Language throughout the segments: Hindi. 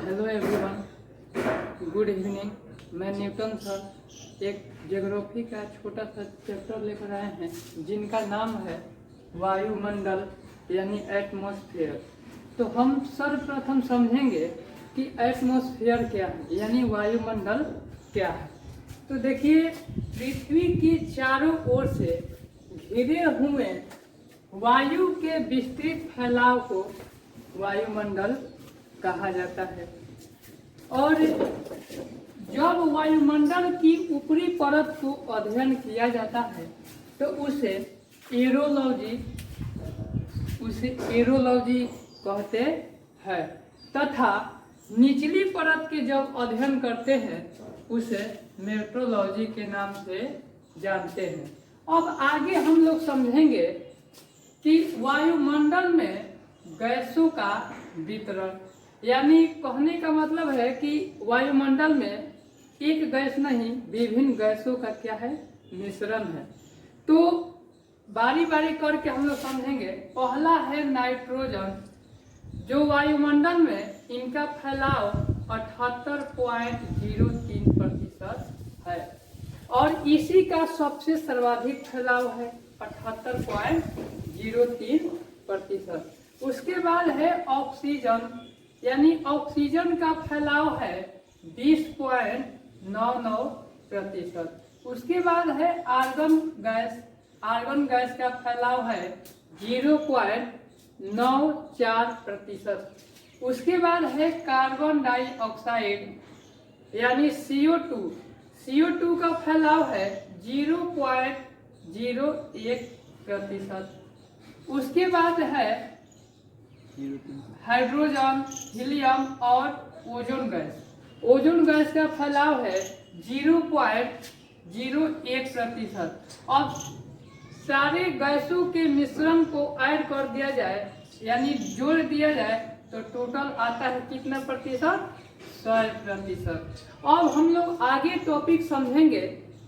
Hello everyone, good evening. मैं न्यूटन सर एक ज्योग्राफी का छोटा सा चैप्टर लेकर आए हैं जिनका नाम है वायुमंडल यानी एटमॉस्फेयर। तो हम सर्वप्रथम समझेंगे कि एटमॉस्फेयर क्या है यानी वायुमंडल क्या है। तो देखिए, पृथ्वी के चारों ओर से घिरे हुए वायु के विस्तृत फैलाव को वायुमंडल कहा जाता है। और जब वायुमंडल की ऊपरी परत को अध्ययन किया जाता है तो उसे एरोलॉजी कहते हैं, तथा निचली परत के जब अध्ययन करते हैं उसे मेट्रोलॉजी के नाम से जानते हैं। अब आगे हम लोग समझेंगे कि वायुमंडल में गैसों का वितरण, यानी कहने का मतलब है कि वायुमंडल में एक गैस नहीं विभिन्न गैसों का क्या है, मिश्रण है। तो बारी बारी करके हम लोग समझेंगे। पहला है नाइट्रोजन, जो वायुमंडल में इनका फैलाव 78.03% है और इसी का सबसे सर्वाधिक फैलाव है 78.03%। उसके बाद है ऑक्सीजन, यानी ऑक्सीजन का फैलाव है 20.99%। उसके बाद है आर्गन गैस का फैलाव है 0.94%। उसके बाद है कार्बन डाइऑक्साइड यानी CO2 का फैलाव है 0.01%। उसके बाद है हाइड्रोजन, हीलियम और ओजोन गैस का फैलाव है 0.01%। अब सारे गैसों के मिश्रण को ऐड कर दिया जाए यानी जोड़ दिया जाए तो टोटल आता है कितना प्रतिशत, 100%। अब हम लोग आगे टॉपिक समझेंगे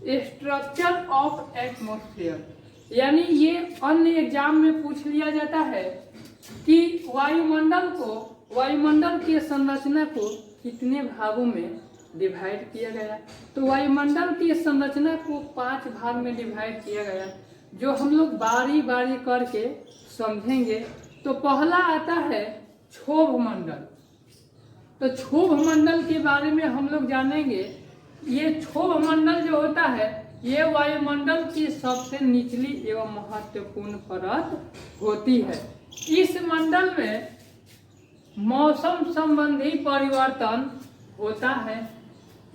स्ट्रक्चर ऑफ एटमॉस्फेयर, यानी ये अन्य एग्जाम में पूछ लिया जाता है कि वायुमंडल की संरचना को कितने भागों में डिवाइड किया गया। तो वायुमंडल की संरचना को 5 भाग में डिवाइड किया गया, जो हम लोग बारी बारी करके समझेंगे। तो पहला आता है क्षोभ मंडल। तो क्षोभ मंडल के बारे में हम लोग जानेंगे। ये क्षोभ मंडल जो होता है ये वायुमंडल की सबसे निचली एवं महत्वपूर्ण परत होती है। इस मंडल में मौसम संबंधी परिवर्तन होता है।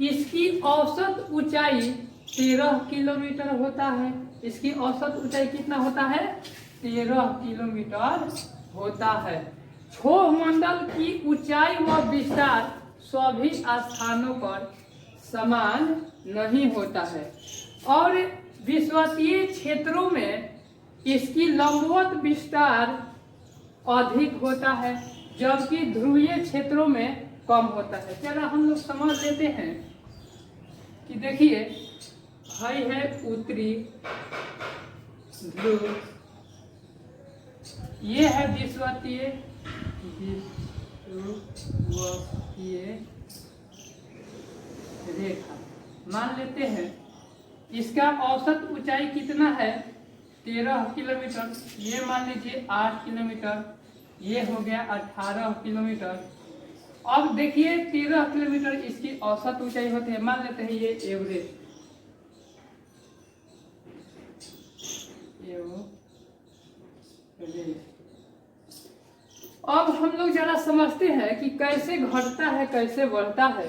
इसकी औसत ऊंचाई 13 किलोमीटर होता है। इसकी औसत ऊंचाई कितना होता है, 13 किलोमीटर होता है। क्षोभ मंडल की ऊंचाई व विस्तार सभी स्थानों पर समान नहीं होता है और विषुवतीय क्षेत्रों में इसकी लंबवत विस्तार अधिक होता है, जबकि ध्रुवीय क्षेत्रों में कम होता है। चलो हम लोग समझ लेते हैं कि देखिए, भाई है उत्तरी ध्रुव, ये है विषुवतीय रेखा। मान लेते हैं इसका औसत ऊंचाई कितना है, 13 किलोमीटर। ये मान लीजिए 8 किलोमीटर, ये हो गया 18 किलोमीटर। अब देखिए 13 किलोमीटर इसकी औसत ऊंचाई होती है। मान लेते हैं ये एवरेज। अब हम लोग जरा समझते हैं कि कैसे घटता है कैसे बढ़ता है।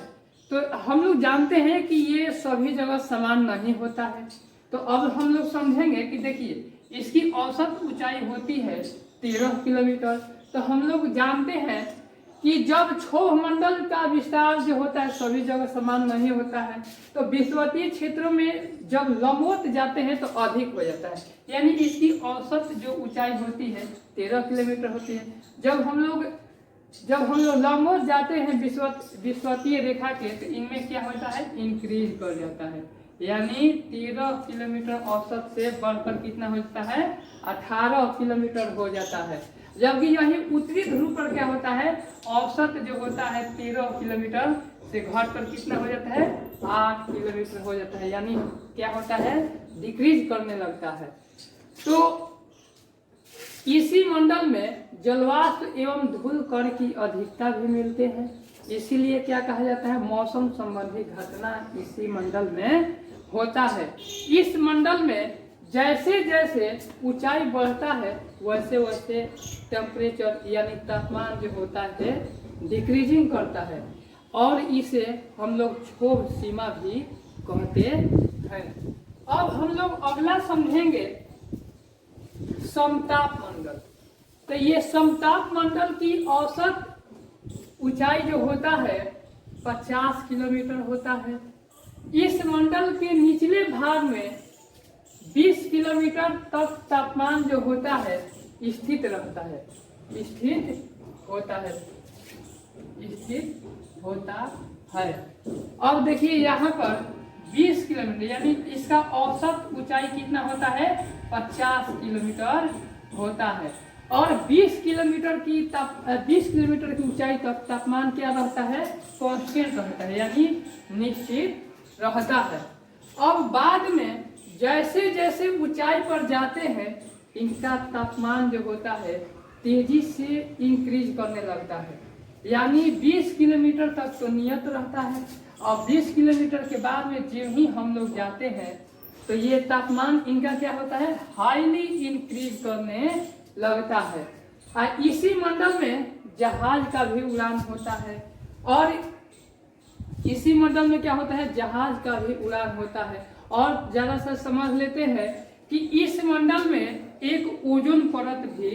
तो हम लोग जानते हैं कि ये सभी जगह समान नहीं होता है। तो अब हम लोग समझेंगे कि देखिए इसकी औसत ऊंचाई होती है 13 किलोमीटर। तो हम लोग जानते हैं कि जब क्षोभ मंडल का विस्तार जो होता है सभी जगह समान नहीं होता है, तो विषुवतीय क्षेत्रों में जब लंबवत जाते हैं तो अधिक हो जाता है, यानी इसकी औसत जो ऊंचाई होती है 13 किलोमीटर होती है। जब हम लोग लंबवत जाते हैं विषुवतीय रेखा के, तो इनमें क्या होता है, इंक्रीज कर जाता है, यानी 13 किलोमीटर औसत से बढ़कर कितना हो जाता है, 18 किलोमीटर हो जाता है। जबकि यही उत्तरी ध्रुव पर क्या होता है, औसत जो होता है 13 किलोमीटर से घटकर कितना हो जाता है, 8 किलोमीटर हो जाता है, यानी क्या होता है, डिक्रीज करने लगता है। तो इसी मंडल में जलवाष्प एवं धूल कण की अधिकता भी मिलते हैं, इसीलिए क्या कहा जाता है, मौसम संबंधी घटना इसी मंडल में होता है। इस मंडल में जैसे जैसे ऊंचाई बढ़ता है वैसे वैसे टेम्परेचर यानी तापमान जो होता है डिक्रीजिंग करता है, और इसे हम लोग क्षोभ सीमा भी कहते हैं। अब हम लोग अगला समझेंगे समताप मंडल। तो ये समताप मंडल की औसत ऊंचाई जो होता है 50 किलोमीटर होता है। इस मंडल के निचले भाग में 20 किलोमीटर तक तापमान जो होता है स्थित रहता है, स्थित होता है, स्थित होता है। अब देखिए यहाँ पर 20 किलोमीटर यानी इसका औसत ऊंचाई कितना होता है, 50 किलोमीटर होता है, और 20 किलोमीटर की ऊंचाई तक तापमान क्या रहता है, कांस्टेंट रहता है, यानी निश्चित रहता है। अब बाद में जैसे जैसे ऊंचाई पर जाते हैं इनका तापमान जो होता है तेजी से इंक्रीज करने लगता है, यानी 20 किलोमीटर तक तो नियत रहता है, और 20 किलोमीटर के बाद में जो ही हम लोग जाते हैं तो ये तापमान इनका क्या होता है, हाईली इंक्रीज करने लगता है। और इसी मंडल में जहाज का भी उड़ान होता है, और इसी मंडल में क्या होता है, जहाज का भी उड़ान होता है। और जरा सा समझ लेते हैं कि इस मंडल में एक ओजोन परत भी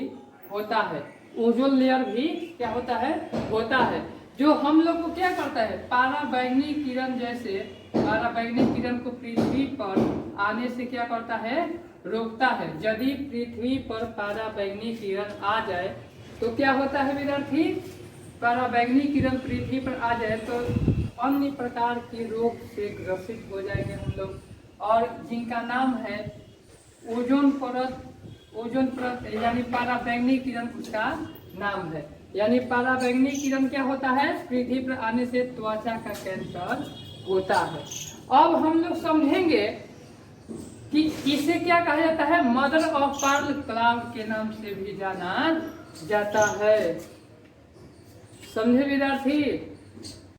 होता है, ओजोन लेयर भी क्या होता है, जो हम लोग को क्या करता है, पराबैंगनी किरण जैसे पराबैंगनी किरण को पृथ्वी पर आने से क्या करता है, रोकता है। यदि पृथ्वी पर पराबैंगनी किरण आ जाए तो क्या होता है विद्यार्थी, पराबैंगनी किरण पृथ्वी पर आ जाए तो अन्य प्रकार के रोग से ग्रसित हो जाएंगे हम लोग, और जिनका नाम है ओजोन परत यानी पराबैंगनी किरण उसका नाम है। यानी पराबैंगनी किरण क्या होता है, पृथ्वी पर आने से त्वचा का कैंसर होता है। अब हम लोग समझेंगे कि इसे क्या कहा जाता है, मदर ऑफ पर्ल क्लाउड के नाम से भी जाना जाता है। समझे विद्यार्थी।